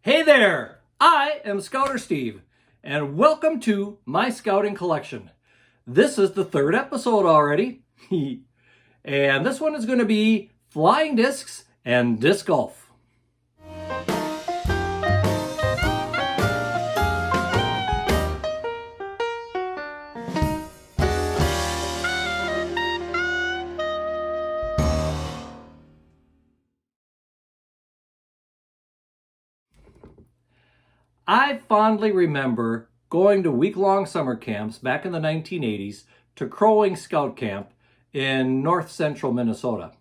Hey there, I am Scouter Steve, and welcome to my scouting collection. This is the third episode already, and this one is going to be flying discs and disc golf. I fondly remember going to week-long summer camps back in the 1980s to Crow Wing Scout Camp in north central Minnesota.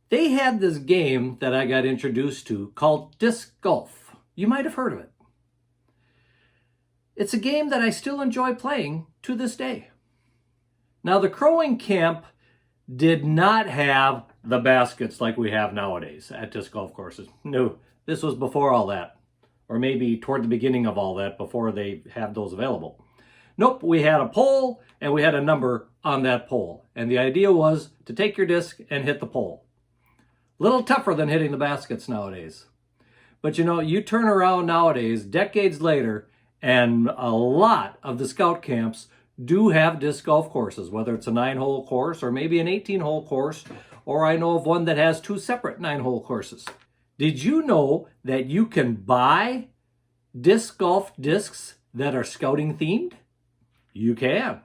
They had this game that I got introduced to called disc golf. You might have heard of it. It's a game that I still enjoy playing to this day. Now, the Crow Wing camp did not have the baskets like we have nowadays at disc golf courses. No, this was before all that. Or maybe toward the beginning of all that before they had those available. Nope, we had a pole and we had a number on that pole. And the idea was to take your disc and hit the pole. A little tougher than hitting the baskets nowadays. But you know, you turn around nowadays, decades later, and a lot of the scout camps do have disc golf courses, whether it's a 9-hole course or maybe an 18-hole course, or I know of one that has 2 separate 9-hole courses. Did you know that you can buy disc golf discs that are scouting themed? You can.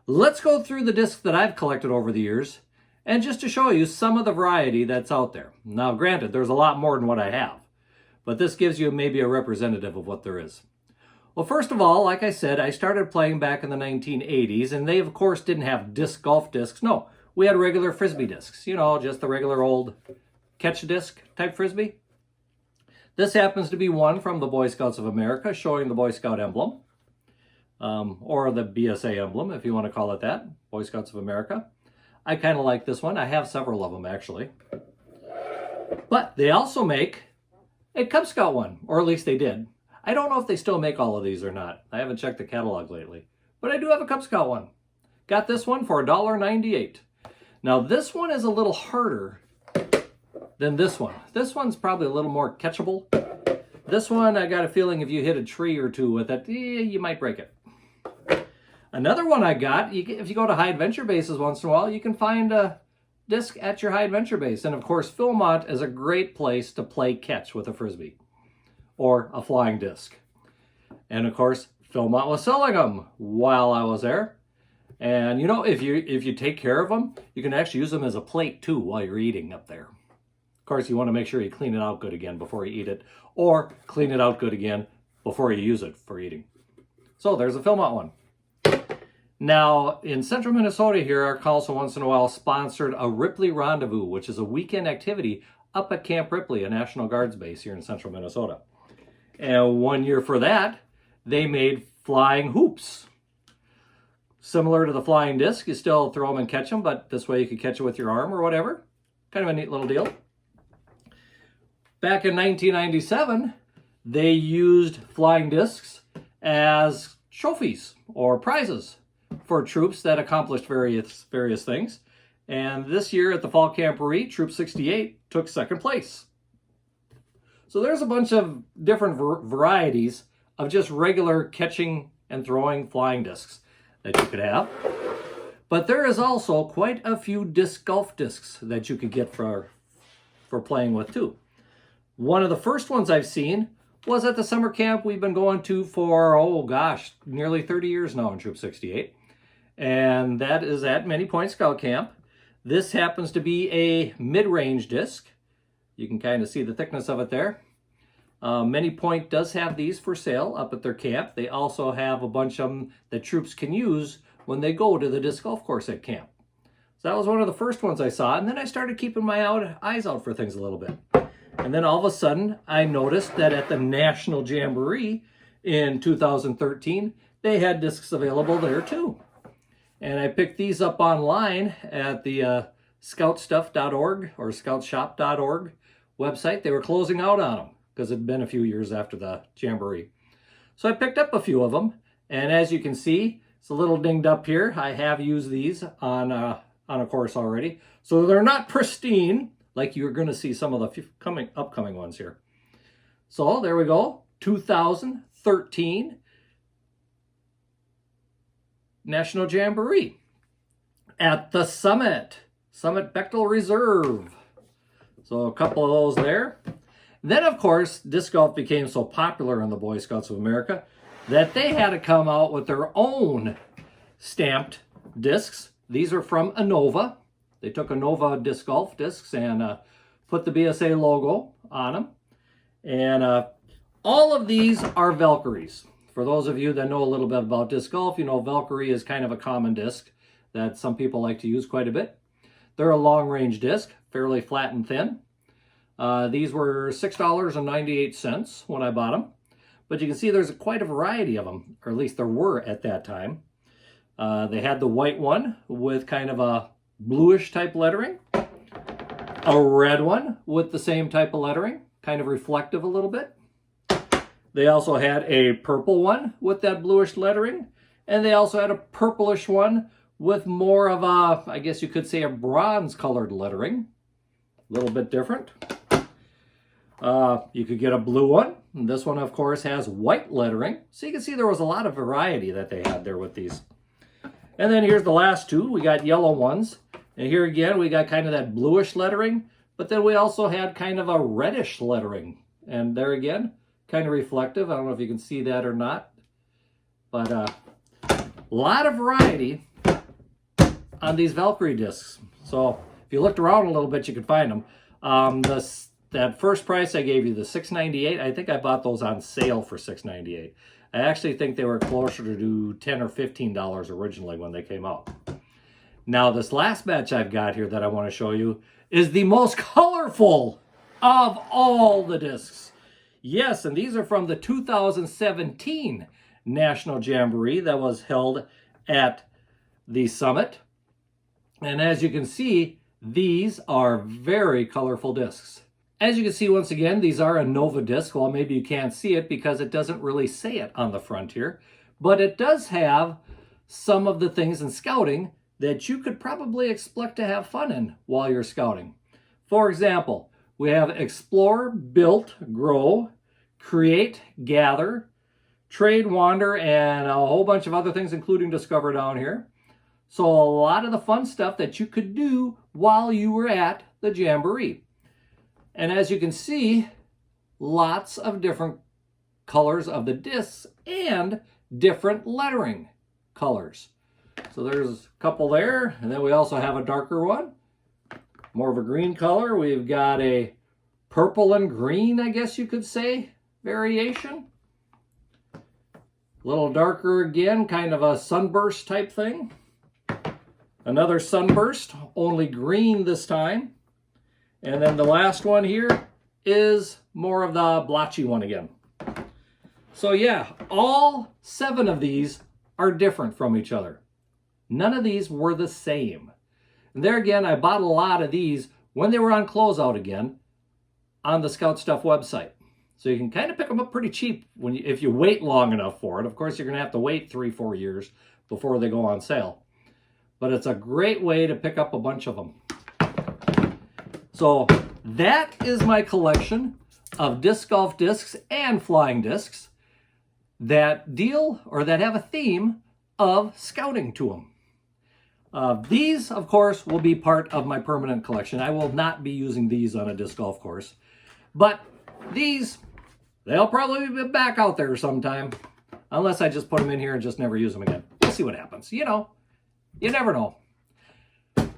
Let's go through the discs that I've collected over the years and just to show you some of the variety that's out there. Now, granted, there's a lot more than what I have, but this gives you maybe a representative of what there is. Well, first of all, like I said, I started playing back in the 1980s, and they, of course, didn't have disc golf discs. No, we had regular Frisbee discs, you know, just the regular old catch disc type Frisbee. This happens to be one from the Boy Scouts of America showing the Boy Scout emblem, or the BSA emblem, if you want to call it that, Boy Scouts of America. I kind of like this one. I have several of them, actually. But they also make a Cub Scout one, or at least they did. I don't know if they still make all of these or not. I haven't checked the catalog lately. But I do have a Cub Scout one. Got this one for $1.98. Now, this one is a little harder than this one. This one's probably a little more catchable. This one, I got a feeling if you hit a tree or two with it, you might break it. Another one I got, if you go to high adventure bases once in a while, you can find a disc at your high adventure base. And of course, Philmont is a great place to play catch with a Frisbee or a flying disc. And of course, Philmont was selling them while I was there. And you know, if you take care of them, you can actually use them as a plate too while you're eating up there. Of course, you want to make sure you clean it out good again before you eat it, or clean it out good again before you use it for eating. So there's a Philmont one. Now, in central Minnesota here, our council once in a while sponsored a Ripley Rendezvous, which is a weekend activity up at Camp Ripley, a National Guards base here in central Minnesota. And one year for that, they made flying hoops. Similar to the flying disc, you still throw them and catch them, but this way you could catch it with your arm or whatever. Kind of a neat little deal. Back in 1997, they used flying discs as trophies or prizes for troops that accomplished various things. And this year at the Fall Camporee, Troop 68 took second place. So there's a bunch of different varieties of just regular catching and throwing flying discs that you could have. But there is also quite a few disc golf discs that you could get for playing with too. One of the first ones I've seen was at the summer camp we've been going to for, oh gosh, nearly 30 years now in Troop 68. And that is at Many Point Scout Camp. This happens to be a mid-range disc. You can kind of see the thickness of it there. Many Point does have these for sale up at their camp. They also have a bunch of them that troops can use when they go to the disc golf course at camp. So that was one of the first ones I saw. And then I started keeping my eyes out for things a little bit. And then all of a sudden, I noticed that at the National Jamboree in 2013, they had discs available there too. And I picked these up online at the scoutstuff.org or scoutshop.org website. They were closing out on them because it had been a few years after the Jamboree. So I picked up a few of them. And as you can see, it's a little dinged up here. I have used these on a course already. So they're not pristine, like you're going to see some of the upcoming ones here. So there we go, 2013 National Jamboree at the Summit Bechtel Reserve. So a couple of those there. Then, of course, disc golf became so popular in the Boy Scouts of America that they had to come out with their own stamped discs. These are from Innova. They took Innova disc golf discs and put the BSA logo on them. And all of these are Valkyries. For those of you that know a little bit about disc golf, you know Valkyrie is kind of a common disc that some people like to use quite a bit. They're a long-range disc, fairly flat and thin. These were $6.98 when I bought them. But you can see there's quite a variety of them, or at least there were at that time. They had the white one with kind of a bluish type lettering. A red one with the same type of lettering, kind of reflective a little bit. They also had a purple one with that bluish lettering. And they also had a purplish one with more of a, I guess you could say, a bronze colored lettering. A little bit different. You could get a blue one. And this one, of course, has white lettering. So you can see there was a lot of variety that they had there with these. And then here's the last two. We got yellow ones. And here again, we got kind of that bluish lettering. But then we also had kind of a reddish lettering. And there again, kind of reflective. I don't know if you can see that or not. But a lot of variety on these Valkyrie discs. So if you looked around a little bit, you could find them. That first price I gave you, the $6.98, I think I bought those on sale for $6.98. I actually think they were closer to $10 or $15 originally when they came out. Now this last batch I've got here that I want to show you is the most colorful of all the discs. Yes, and these are from the 2017 National Jamboree that was held at the Summit. And as you can see, these are very colorful discs. As you can see, once again, these are a Innova disc. Well, maybe you can't see it because it doesn't really say it on the front here. But it does have some of the things in scouting that you could probably expect to have fun in while you're scouting. For example, we have Explore, Build, Grow, Create, Gather, Trade, Wander, and a whole bunch of other things, including Discover down here. So a lot of the fun stuff that you could do while you were at the Jamboree. And as you can see, lots of different colors of the discs and different lettering colors. So there's a couple there, and then we also have a darker one, more of a green color. We've got a purple and green, I guess you could say, variation. A little darker again, kind of a sunburst type thing. Another sunburst, only green this time. And then the last one here is more of the blotchy one again. So yeah, all 7 of these are different from each other. None of these were the same. And there again, I bought a lot of these when they were on closeout again on the Scout Stuff website. So you can kind of pick them up pretty cheap if you wait long enough for it. Of course, you're going to have to wait 3-4 years before they go on sale. But it's a great way to pick up a bunch of them. So that is my collection of disc golf discs and flying discs that deal or that have a theme of scouting to them. These, of course, will be part of my permanent collection. I will not be using these on a disc golf course. But these, they'll probably be back out there sometime. Unless I just put them in here and just never use them again. We'll see what happens. You know, you never know.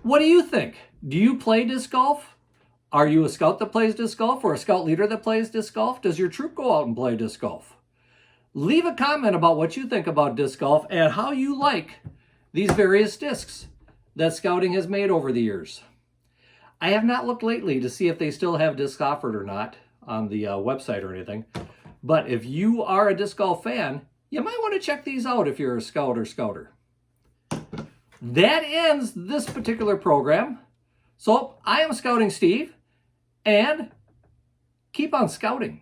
What do you think? Do you play disc golf? Are you a scout that plays disc golf or a scout leader that plays disc golf? Does your troop go out and play disc golf? Leave a comment about what you think about disc golf and how you like these various discs that scouting has made over the years. I have not looked lately to see if they still have discs offered or not on the website or anything. But if you are a disc golf fan, you might want to check these out if you're a scout or scouter. That ends this particular program. So I am Scouting Steve, and keep on scouting.